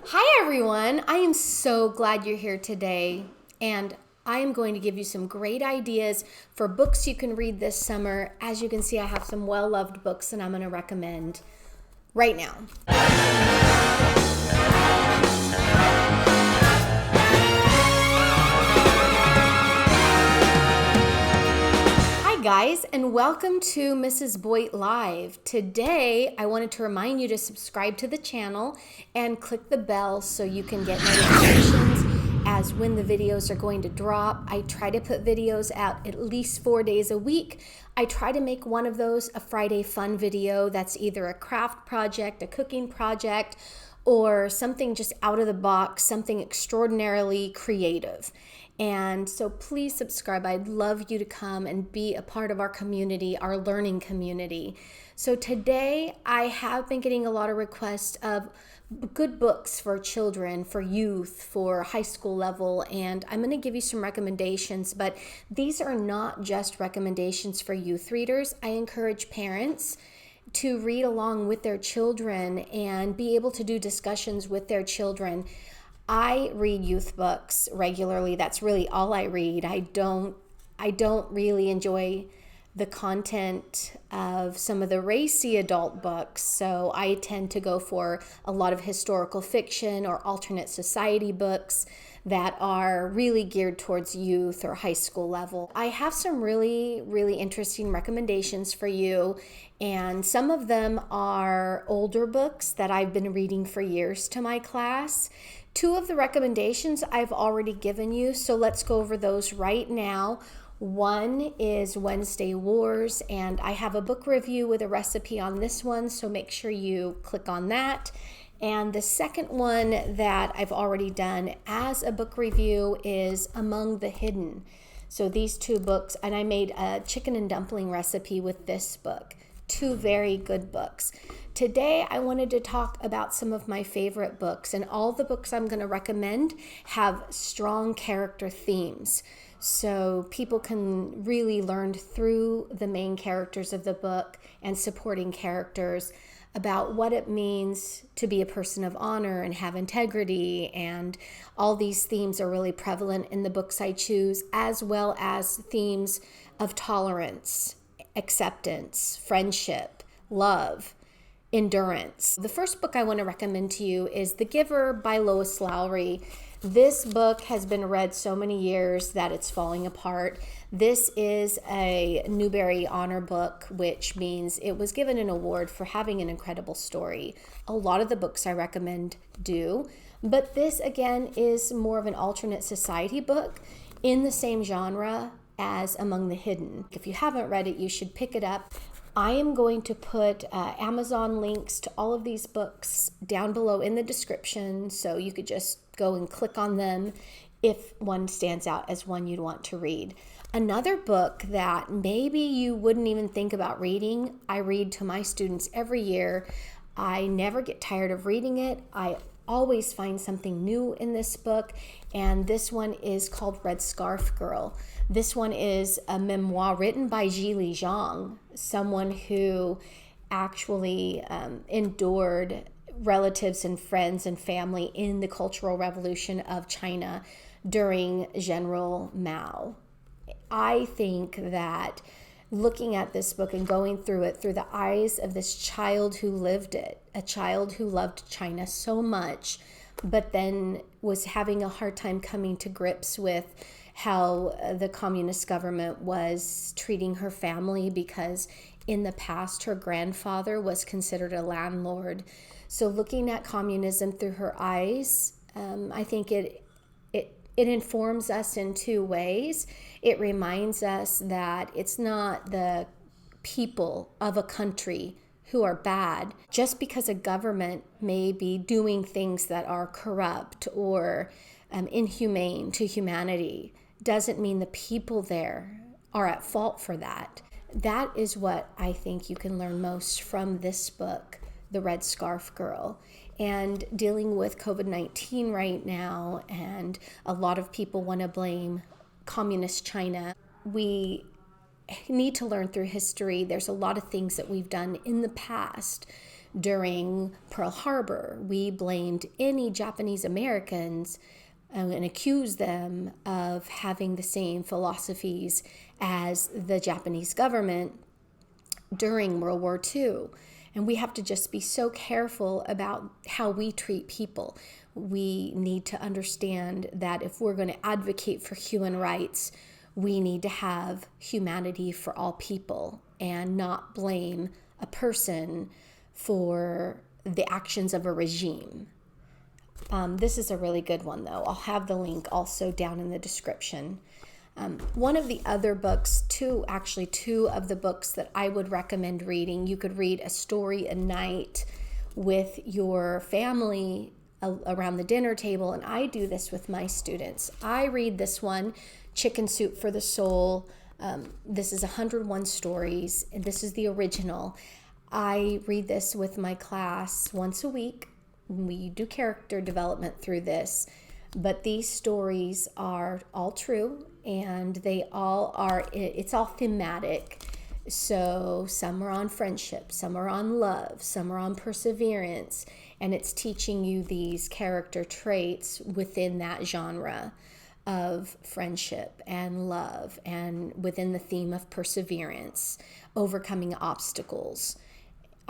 Hi, everyone. I am so glad you're here today. And I am going to give you some great ideas for books you can read this summer. As you can see, I have some well loved books that I'm going to recommend right now. Hi, guys, and welcome to Mrs. Boyd Live. Today, I wanted to remind you to subscribe to the channel and click the bell so you can get notifications as when the videos are going to drop. I try to put videos out at least 4 days a week. I try to make one of those a Friday fun video that's either a craft project, a cooking project, or something just out of the box, something extraordinarily creative. And so please subscribe. I'd love you to come and be a part of our community, our learning community. So today I have been getting a lot of requests of good books for children, for youth, for high school level, and I'm going to give you some recommendations, but these are not just recommendations for youth readers. I encourage parents to read along with their children and be able to do discussions with their children. I read youth books regularly. That's really all I read. I don't really enjoy the content of some of the racy adult books, so I tend to go for a lot of historical fiction or alternate society books that are really geared towards youth or high school level. I have some really interesting recommendations for you, and some of them are older books that I've been reading for years to my class. Two of the recommendations I've already given you, so let's go over those right now. One is Wednesday Wars, and I have a book review with a recipe on this one, so make sure you click on that. And the second one that I've already done as a book review is Among the Hidden. So these two books, and I made a chicken and dumpling recipe with this book. Two very good books. Today, I wanted to talk about some of my favorite books, and all the books I'm going to recommend have strong character themes. So people can really learn through the main characters of the book and supporting characters about what it means to be a person of honor and have integrity. And all these themes are really prevalent in the books I choose, as well as themes of tolerance, acceptance, friendship, love, endurance. The first book I want to recommend to you is The Giver by Lois Lowry. This book has been read so many years that it's falling apart. This is a Newbery Honor book, which means it was given an award for having an incredible story. A lot of the books I recommend do, but this again is more of an alternate society book in the same genre as Among the Hidden. If you haven't read it, you should pick it up. I am going to put Amazon links to all of these books down below in the description, so you could just go and click on them if one stands out as one you'd want to read. Another book that maybe you wouldn't even think about reading, I read to my students every year. I never get tired of reading it. I always find something new in this book, and this one is called Red Scarf Girl. This one is a memoir written by Zhili Zhang, someone who actually endured relatives and friends and family in the Cultural Revolution of China during General Mao. I think that looking at this book and going through it through the eyes of this child who lived it, a child who loved China so much, but then was having a hard time coming to grips with how the communist government was treating her family, because in the past her grandfather was considered a landlord. So looking at communism through her eyes, I think it informs us in two ways. It reminds us that it's not the people of a country who are bad. Just because a government may be doing things that are corrupt or inhumane to humanity doesn't mean the people there are at fault for that. That is what I think you can learn most from this book, The Red Scarf Girl. And dealing with COVID-19 right now, and a lot of people want to blame communist China. We need to learn through history. There's a lot of things that we've done in the past during Pearl Harbor. We blamed any Japanese Americans and accused them of having the same philosophies as the Japanese government during World War II. And we have to just be so careful about how we treat people. We need to understand that if we're going to advocate for human rights, we need to have humanity for all people and not blame a person for the actions of a regime. This is a really good one, though. I'll have the link also down in the description. One of the other books, two of the books that I would recommend reading, you could read A Story a Night with your family around the dinner table, and I do this with my students. I read this one, Chicken Soup for the Soul. This is 101 stories, and this is the original. I read this with my class once a week. We do character development through this, but these stories are all true, and it's all thematic. So some are on friendship, some are on love, some are on perseverance, and it's teaching you these character traits within that genre of friendship and love, and within the theme of perseverance, overcoming obstacles.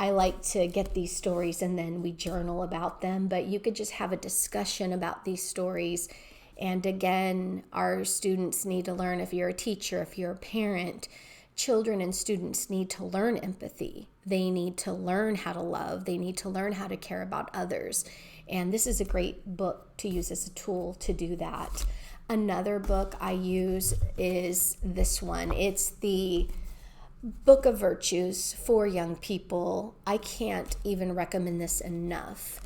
I like to get these stories and then we journal about them, but you could just have a discussion about these stories. And again, our students need to learn, if you're a teacher, if you're a parent, children and students need to learn empathy. They need to learn how to love. They need to learn how to care about others. And this is a great book to use as a tool to do that. Another book I use is this one. It's the Book of Virtues for young people. I can't even recommend this enough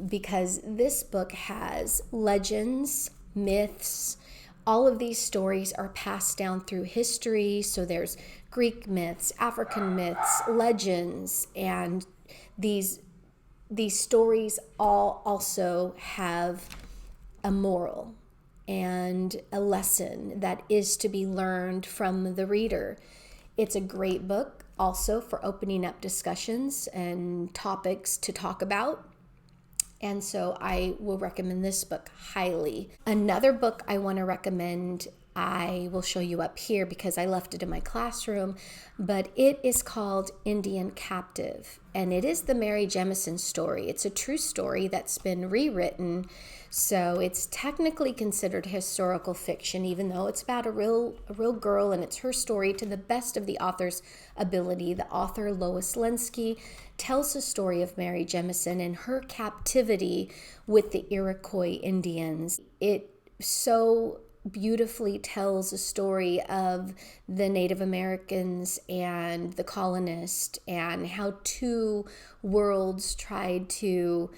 because this book has legends, myths. All of these stories are passed down through history. So there's Greek myths, African myths, legends, and these stories all also have a moral and a lesson that is to be learned from the reader. It's a great book also for opening up discussions and topics to talk about. And so I will recommend this book highly. Another book I want to recommend, I will show you up here because I left it in my classroom, but it is called Indian Captive. And it is the Mary Jemison story. It's a true story that's been rewritten. So it's technically considered historical fiction, even though it's about a real girl, and it's her story to the best of the author's ability. The author, Lois Lenski, tells the story of Mary Jemison and her captivity with the Iroquois Indians. It so beautifully tells a story of the Native Americans and the colonists, and how two worlds tried to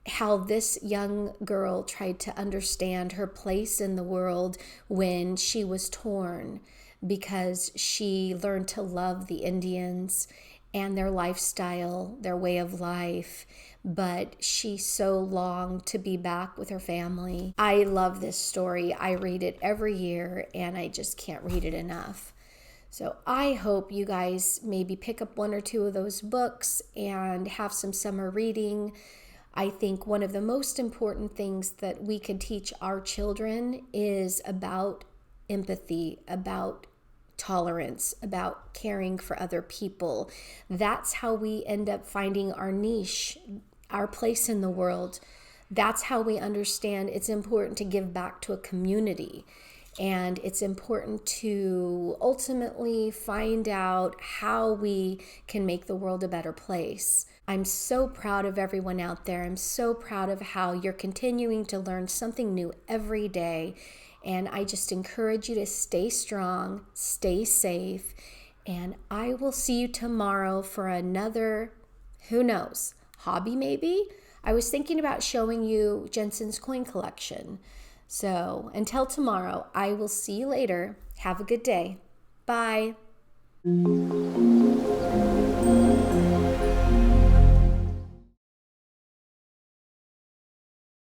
how this young girl tried to understand her place in the world when she was torn, because she learned to love the Indians and their lifestyle, their way of life, but she so longed to be back with her family. I love this story. I read it every year, and I just can't read it enough. So I hope you guys maybe pick up one or two of those books and have some summer reading. I think one of the most important things that we can teach our children is about empathy, about tolerance, about caring for other people. That's how we end up finding our niche, our place in the world. That's how we understand it's important to give back to a community. And it's important to ultimately find out how we can make the world a better place. I'm so proud of everyone out there. I'm so proud of how you're continuing to learn something new every day. And I just encourage you to stay strong, stay safe, and I will see you tomorrow for another, who knows, hobby maybe? I was thinking about showing you Jensen's coin collection. So until tomorrow, I will see you later. Have a good day. Bye.